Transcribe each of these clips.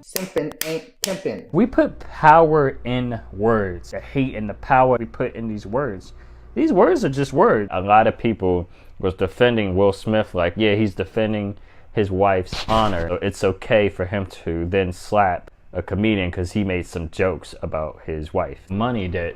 Simping ain't pimping. We put power in words. The hate and the power we put in these words. These words are just words. A lot of people was defending Will Smith like, yeah, he's defending his wife's honor. So it's okay for him to then slap a comedian because he made some jokes about his wife. Money that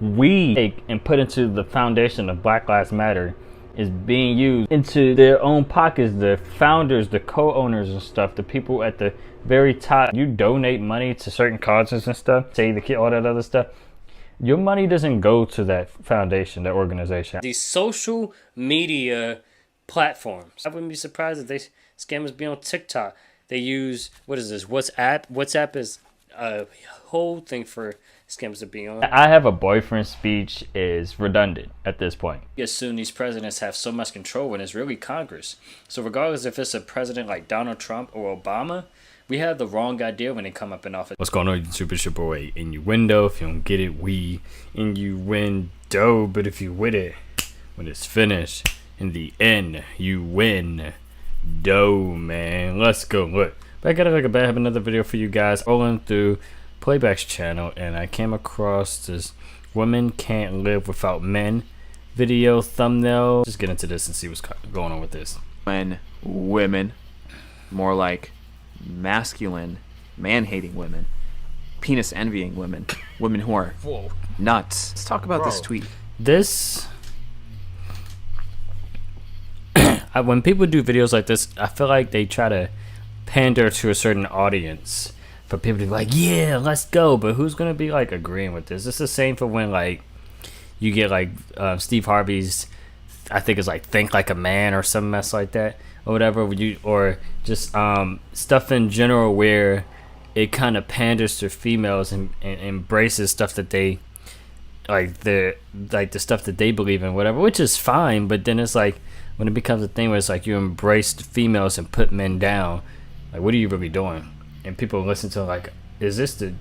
we take and put into the foundation of Black Lives Matter is being used into their own pockets. The founders, the co-owners and stuff, the people at the very top. You donate money to certain causes and stuff, say the kid, all that other stuff. Your money doesn't go to that foundation, that organization. These social media platforms. I wouldn't be surprised if they scammers be on TikTok. They use, what is this, WhatsApp? WhatsApp is a whole thing for scammers to be on. I have a boyfriend speech is redundant at this point. You assume these presidents have so much control when it's really Congress. So regardless if it's a president like Donald Trump or Obama, we have the wrong idea when they come up in office. What's going on, YouTube? It's your boy Innuendo. If you don't get it, we innuendo. But if you with it, when it's finished, in the end, you win. Dough, man. Let's go. Look, back at it like a bad. I have another video for you guys. Rolling through Playback's channel, and I came across this "Women Can't Live Without Men" video thumbnail. Just get into this and see what's going on with this. When women, more like masculine, man-hating women, penis-envying women, women who are nuts. Let's talk about this tweet. This, when people do videos like this, I feel like they try to pander to a certain audience for people to be like, yeah, let's go. But who's gonna be like agreeing with this? It's the same for when like you get like Steve Harvey's, I think it's like "Think Like a Man" or some mess like that, or whatever. Or just stuff in general where it kind of panders to females and embraces stuff that they the stuff that they believe in, whatever, which is fine. But then it's like when it becomes a thing where it's like you embrace the females and put men down, like what are you really doing? And people listen to like, is this the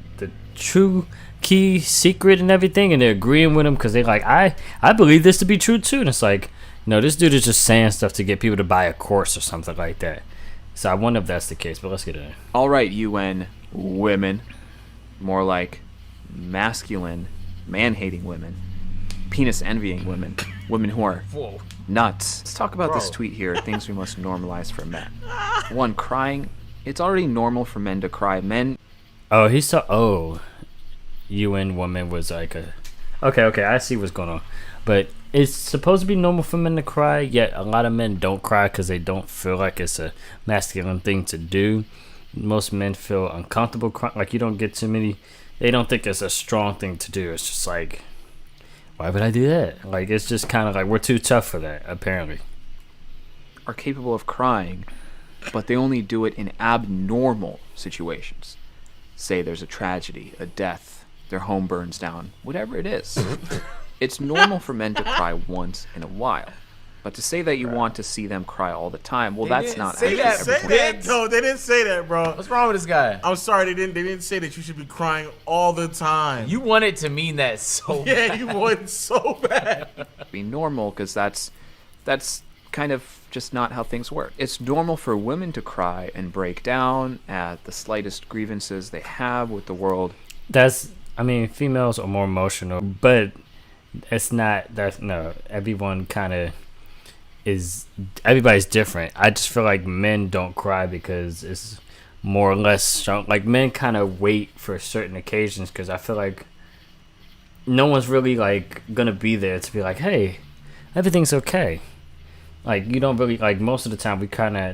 true key secret and everything? And they're agreeing with them because they're like, I believe this to be true too. And it's like, no, this dude is just saying stuff to get people to buy a course or something like that. So I wonder if that's the case, but let's get in. All right, UN women, more like masculine, man-hating women, penis-envying women, women who are nuts. Let's talk about this tweet here, things we must normalize for men. One, crying. It's already normal for men to cry. Men. Oh, he saw. Oh, UN woman was like a. Okay, I see what's going on, but it's supposed to be normal for men to cry. Yet a lot of men don't cry because they don't feel like it's a masculine thing to do. Most men feel uncomfortable crying. Like you don't get too many. They don't think it's a strong thing to do. It's just like, why would I do that? Like it's just kind of like we're too tough for that. Apparently, are capable of crying, but they only do it in abnormal situations. Say there's a tragedy, a death, their home burns down, whatever it is. It's normal for men to cry once in a while. But to say that you want to see them cry all the time, well, that's not actually everything. No, they didn't say that, bro. What's wrong with this guy? I'm sorry, they didn't say that you should be crying all the time. You want it to mean that so yeah, bad. you want so bad. Be normal, because that's kind of just not how things work. It's normal for women to cry and break down at the slightest grievances they have with the world. I mean, females are more emotional, but it's not. No, everyone kind of is. Everybody's different. I just feel like men don't cry because it's more or less strong. Like men kind of wait for certain occasions because I feel like no one's really like gonna be there to be like, hey, everything's okay. Like you don't really like most of the time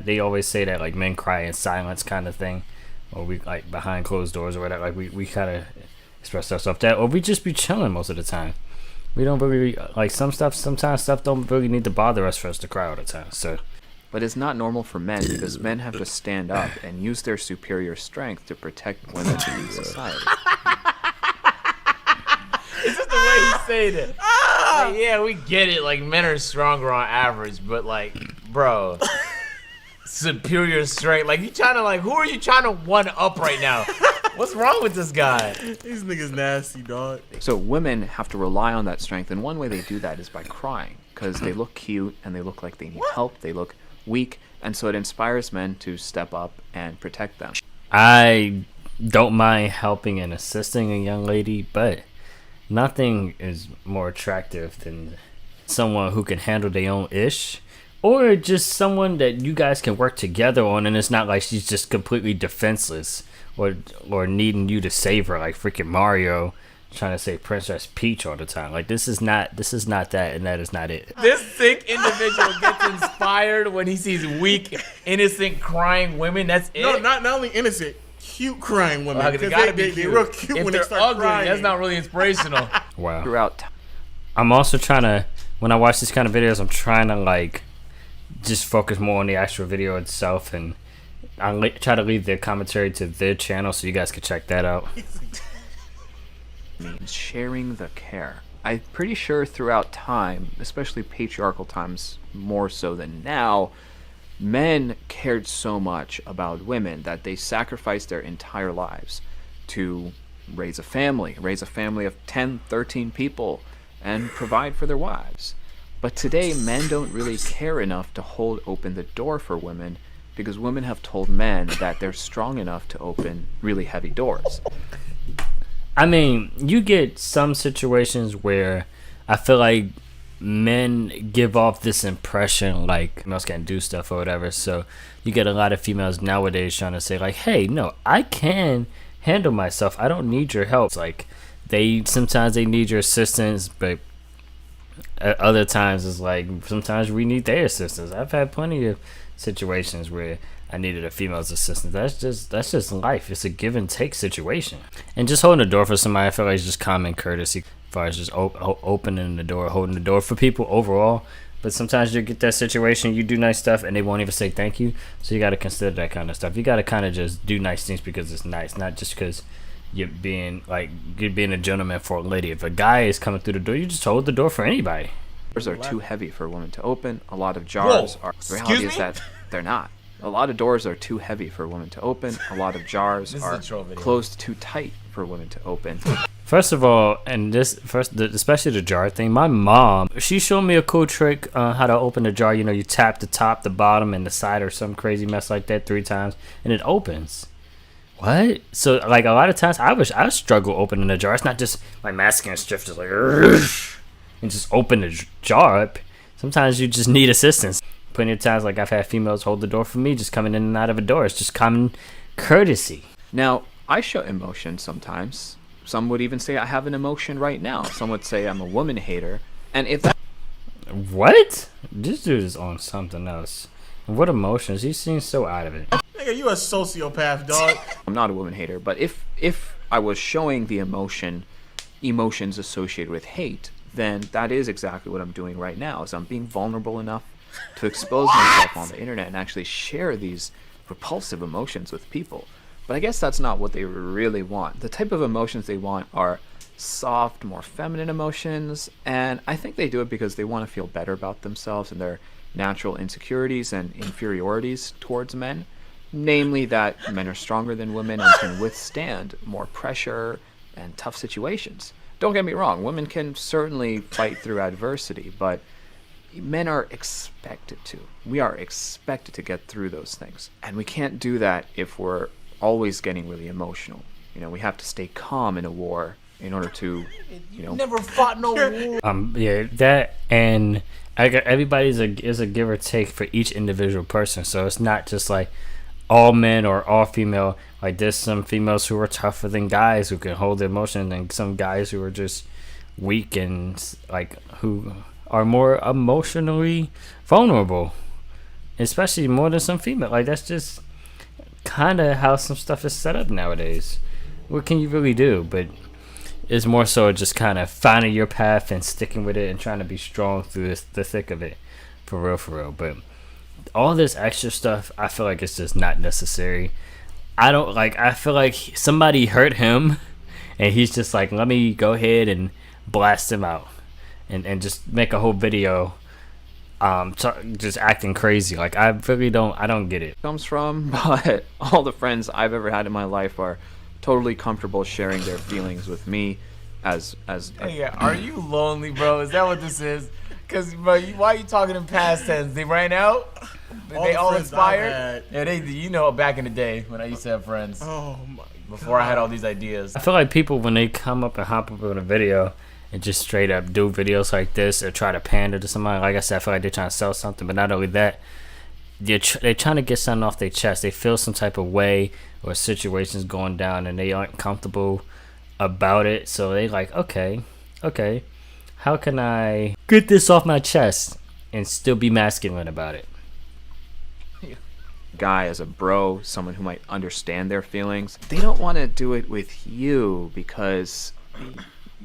they always say that like men cry in silence kind of thing, or we like behind closed doors or whatever. Like we kind of express ourselves that, or we just be chilling most of the time. We don't really like sometimes stuff don't really need to bother us for us to cry all the time. So, but it's not normal for men because men have to stand up and use their superior strength to protect women in society. Is this the way he's saying it? Like, yeah, we get it. Like, men are stronger on average, but like, bro, superior strength. Like, you trying to like, who are you trying to one up right now? What's wrong with this guy? These niggas nasty, dog. So women have to rely on that strength, and one way they do that is by crying, because they look cute and they look like they need help. They look weak, and so it inspires men to step up and protect them. I don't mind helping and assisting a young lady, but nothing is more attractive than someone who can handle their own ish, or just someone that you guys can work together on, and it's not like she's just completely defenseless or needing you to save her like freaking Mario trying to save Princess Peach all the time. Like this is not that, and that is not it. This sick individual gets inspired when he sees weak, innocent, crying women. That's it. No, not only innocent, cute crying women. Well, Because they gotta they be cute. real cute If when they're they start ugly, crying. that's not really inspirational. Wow. Throughout time. I'm also trying to, when I watch these kind of videos, I'm trying to like just focus more on the actual video itself, and I try to leave their commentary to their channel so you guys can check that out. Means sharing the care. I'm pretty sure throughout time, especially patriarchal times more so than now, men cared so much about women that they sacrificed their entire lives to raise a family of 10, 13 people, and provide for their wives. But today, men don't really care enough to hold open the door for women because women have told men that they're strong enough to open really heavy doors. I mean, you get some situations where I feel like men give off this impression like females can't do stuff or whatever. So you get a lot of females nowadays trying to say like, hey, no, I can handle myself. I don't need your help. It's like sometimes they need your assistance, but at other times it's like sometimes we need their assistance. I've had plenty of situations where I needed a female's assistance. That's just life. It's a give and take situation. And just holding the door for somebody, I feel like it's just common courtesy as far as just opening the door, holding the door for people overall. But sometimes you get that situation, you do nice stuff and they won't even say thank you. So you got to consider that kind of stuff. You got to kind of just do nice things because it's nice, not just because you're being a gentleman for a lady. If a guy is coming through the door, you just hold the door for anybody. Doors are too heavy for women to open. A lot of jars are. The reality is that they're not. A lot of doors are too heavy for women to open. A lot of jars are closed too tight for women to open. First of all, especially the jar thing, my mom, she showed me a cool trick how to open a jar. You know, you tap the top, the bottom, and the side or some crazy mess like that 3 times, and it opens. What? So, like, a lot of times I struggle opening a jar. It's not just my masculine strength just like, and just open the jar up. Sometimes you just need assistance. Plenty of times, like, I've had females hold the door for me, just coming in and out of a door. It's just common courtesy. Now, I show emotion sometimes. Some would even say I have an emotion right now. Some would say I'm a woman hater. And if that... What? This dude is on something else. What emotions? He seems so out of it. Nigga, you a sociopath, dog. I'm not a woman hater, but if I was showing the emotions associated with hate, then that is exactly what I'm doing right now. Is I'm being vulnerable enough to expose myself on the internet and actually share these repulsive emotions with people. But I guess that's not what they really want. The type of emotions they want are soft, more feminine emotions, and I think they do it because they want to feel better about themselves and their natural insecurities and inferiorities towards men. Namely that men are stronger than women and can withstand more pressure and tough situations. Don't get me wrong, women can certainly fight through adversity, but men are expected to. We are expected to get through those things. And we can't do that if we're always getting really emotional. You know, we have to stay calm in a war in order to, Never fought no war. Yeah, that, and everybody's is a give or take for each individual person. So it's not just like all men or all female. Like there's some females who are tougher than guys who can hold their emotion, and some guys who are just weak and like who are more emotionally vulnerable, especially more than some female. Like that's just kind of how some stuff is set up nowadays. What can you really do? But it's more so just kind of finding your path and sticking with it and trying to be strong through the thick of it, for real. But all this extra stuff, I feel like it's just not necessary. I feel like somebody hurt him and he's just like, let me go ahead and blast him out and just make a whole video just acting crazy. Like I don't get it. comes from, but all the friends I've ever had in my life are totally comfortable sharing their feelings with me as Yeah, are you lonely, bro? Is that what this is? Because, bro, why are you talking in past tense? They ran out? They the all friends I've inspired. had. Yeah, you know, back in the day when I used to have friends. Oh my. Before I had all these ideas. I feel like people, when they come up and hop up in a video and just straight up do videos like this or try to pander to somebody, like I said, I feel like they're trying to sell something. But not only that, they're trying to get something off their chest. They feel some type of way or situation's going down and they aren't comfortable about it. So they like, okay, how can I get this off my chest and still be masculine about it? Guy as a bro, someone who might understand their feelings. They don't want to do it with you because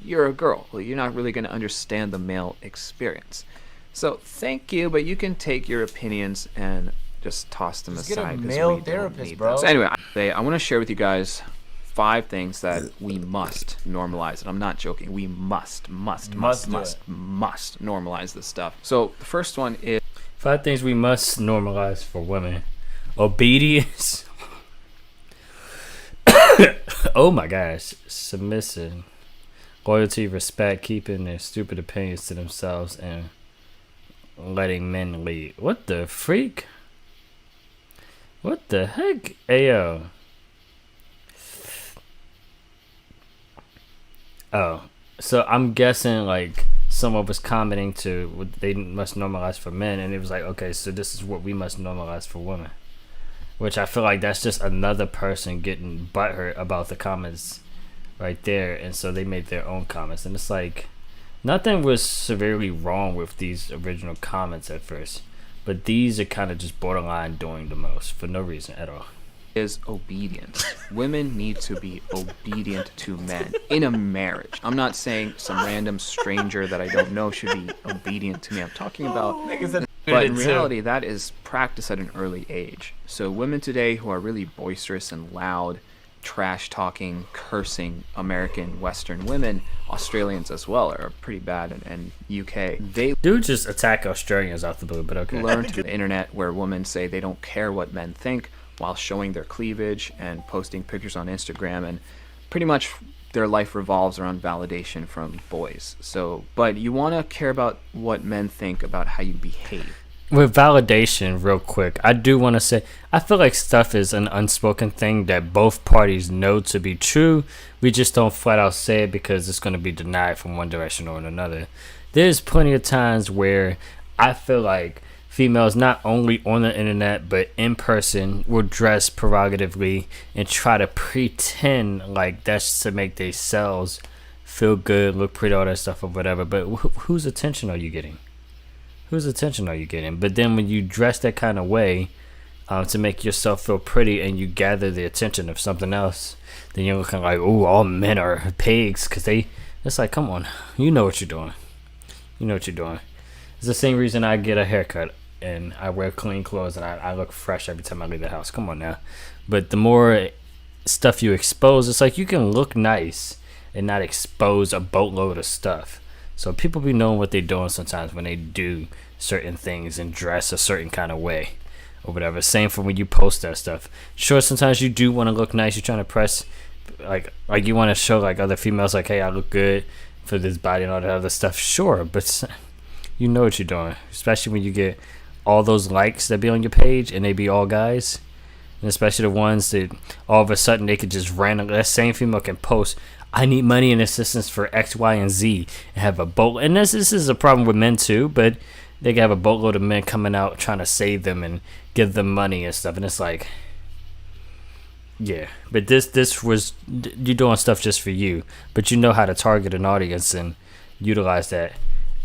you're a girl. Well, you're not really going to understand the male experience. So thank you, but you can take your opinions and just toss them Just aside. get a 'cause male we don't therapist, need bro. them. So anyway, I want to share with you guys 5 things that we must normalize. And I'm not joking. We must normalize this stuff. So the first one is 5 things we must normalize for women. Obedience. Oh my gosh. Submission. Loyalty, respect, keeping their stupid opinions to themselves, and letting men lead. What the freak? What the heck? Ayo. Oh. So I'm guessing like someone was commenting to what they must normalize for men, and it was like, okay, so this is what we must normalize for women. Which I feel like that's just another person getting butthurt about the comments right there, and so they made their own comments. And it's like, nothing was severely wrong with these original comments at first, but these are kind of just borderline doing the most for no reason at all. Is obedience. Women need to be obedient to men in a marriage. I'm not saying some random stranger that I don't know should be obedient to me. I'm talking about, but in reality, that is practiced at an early age. So women today who are really boisterous and loud, trash talking, cursing American Western women, Australians as well, are pretty bad, and UK. They Dude just attack Australians out the blue, but okay. learn to the internet where women say they don't care what men think while showing their cleavage and posting pictures on Instagram, and pretty much their life revolves around validation from boys. So, but you want to care about what men think about how you behave. With validation, real quick, I do want to say, I feel like stuff is an unspoken thing that both parties know to be true. We just don't flat out say it because it's going to be denied from one direction or another. There's plenty of times where I feel like females, not only on the internet but in person, will dress prerogatively and try to pretend like that's to make themselves feel good, look pretty, all that stuff or whatever. But whose attention are you getting? Whose attention are you getting? But then when you dress that kind of way to make yourself feel pretty and you gather the attention of something else, then you're looking like, oh, all men are pigs. Because it's like, come on, you know what you're doing. You know what you're doing. It's the same reason I get a haircut and I wear clean clothes and I look fresh every time I leave the house. Come on now. But the more stuff you expose, it's like you can look nice and not expose a boatload of stuff. So people be knowing what they're doing sometimes when they do certain things and dress a certain kind of way or whatever. Same for when you post that stuff. Sure, sometimes you do want to look nice. You're trying to press, like you want to show like other females like, hey, I look good for this body and all that other stuff. Sure, but you know what you're doing. Especially when you get all those likes that be on your page and they be all guys. And especially the ones that all of a sudden they could just randomly, that same female can post, I need money and assistance for X, Y, and Z, and have a boat. And this is a problem with men too, but they can have a boatload of men coming out trying to save them and give them money and stuff. And it's like, yeah, but this was, you're doing stuff just for you, but you know how to target an audience and utilize that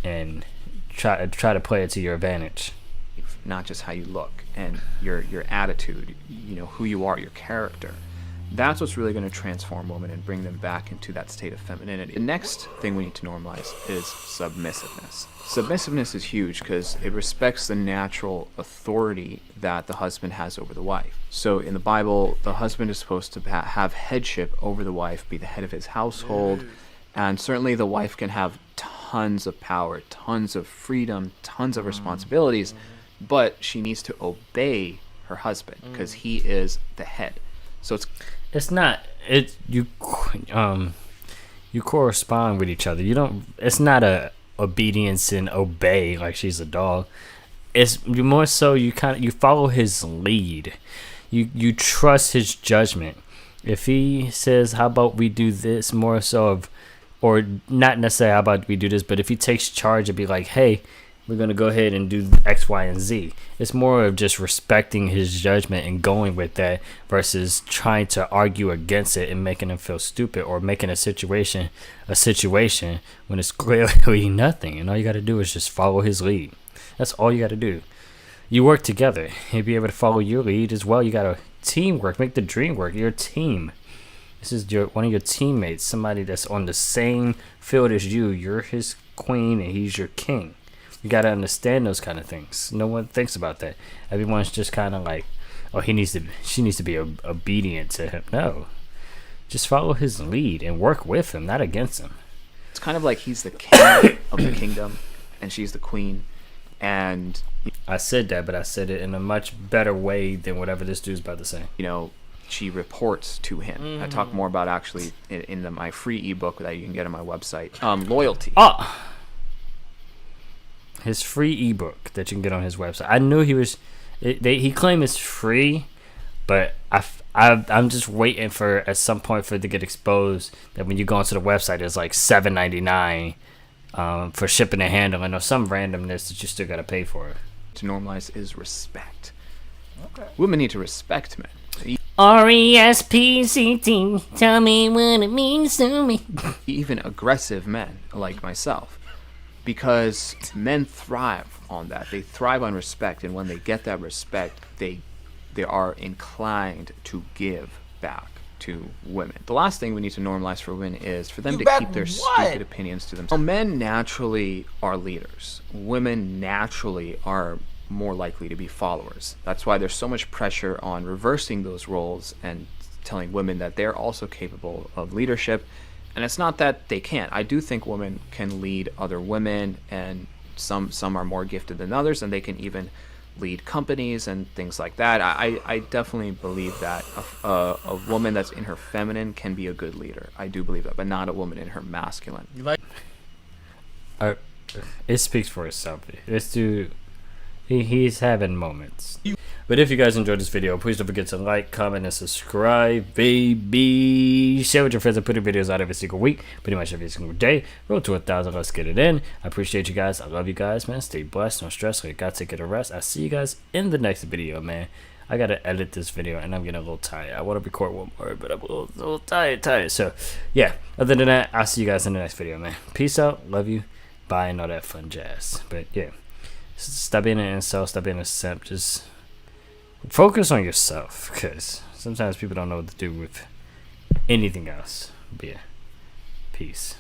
and try to play it to your advantage. Not just how you look and your attitude, you know, who you are, your character. That's what's really going to transform women and bring them back into that state of femininity. The next thing we need to normalize is submissiveness. Submissiveness is huge because it respects the natural authority that the husband has over the wife. So in the Bible, the husband is supposed to have headship over the wife, be the head of his household, and certainly the wife can have tons of power, tons of freedom, tons of responsibilities, but she needs to obey her husband because he is the head. So it's not you correspond with each other. You don't. It's not a obedience and obey like she's a dog. it's more so you follow his lead. You trust his judgment. If he says, how about we do this, more so of, or not necessarily how about we do this, but if he takes charge and be like, hey, we're going to go ahead and do X, Y, and Z. It's more of just respecting his judgment and going with that versus trying to argue against it and making him feel stupid or making a situation when it's clearly nothing. And all you got to do is just follow his lead. That's all you got to do. You work together. He'll be able to follow your lead as well. You got to teamwork. Make the dream work. You're a team. This is one of your teammates, somebody that's on the same field as you. You're his queen and he's your king. You got to understand those kind of things. No one thinks about that. Everyone's just kind of like, oh, she needs to be obedient to him. No. Just follow his lead and work with him, not against him. It's kind of like he's the king of the kingdom and she's the queen. And I said that, but I said it in a much better way than whatever this dude's about to say. You know, she reports to him. I talk more about actually in my free ebook that you can get on my website. Loyalty. Oh. His free ebook that you can get on his website. I knew he was. He claimed it's free, but I'm just waiting for at some point for it to get exposed that when you go onto the website, it's like $7.99 for shipping and handling or some randomness that you still gotta pay for. To normalize is respect. Okay. Women need to respect men. RESPCT. Tell me what it means to me. Even aggressive men like myself. Because men thrive on that. They thrive on respect, and when they get that respect, they are inclined to give back to women. The last thing we need to normalize for women is for them to keep their stupid opinions to themselves. Well, men naturally are leaders. Women naturally are more likely to be followers. That's why there's so much pressure on reversing those roles and telling women that they're also capable of leadership. And it's not that they can't. I do think women can lead other women, and some are more gifted than others, and they can even lead companies and things like that. I definitely believe that a woman that's in her feminine can be a good leader. I do believe that, but not a woman in her masculine. It speaks for itself. This dude, he's having moments. But if you guys enjoyed this video, please don't forget to like, comment, and subscribe, baby. Share with your friends and put your videos out every single week, pretty much every single day. Road to 1,000, let's get it in. I appreciate you guys. I love you guys, man. Stay blessed, no stress. Like, gotta take it a rest. I'll see you guys in the next video, man. I gotta edit this video, and I'm getting a little tired. I want to record one more, but I'm a little tired. So, yeah. Other than that, I'll see you guys in the next video, man. Peace out. Love you. Bye, and all that fun jazz. But, yeah. Stop being an incel. Stop being a simp. Just focus on yourself, because sometimes people don't know what to do with anything else. But yeah, peace.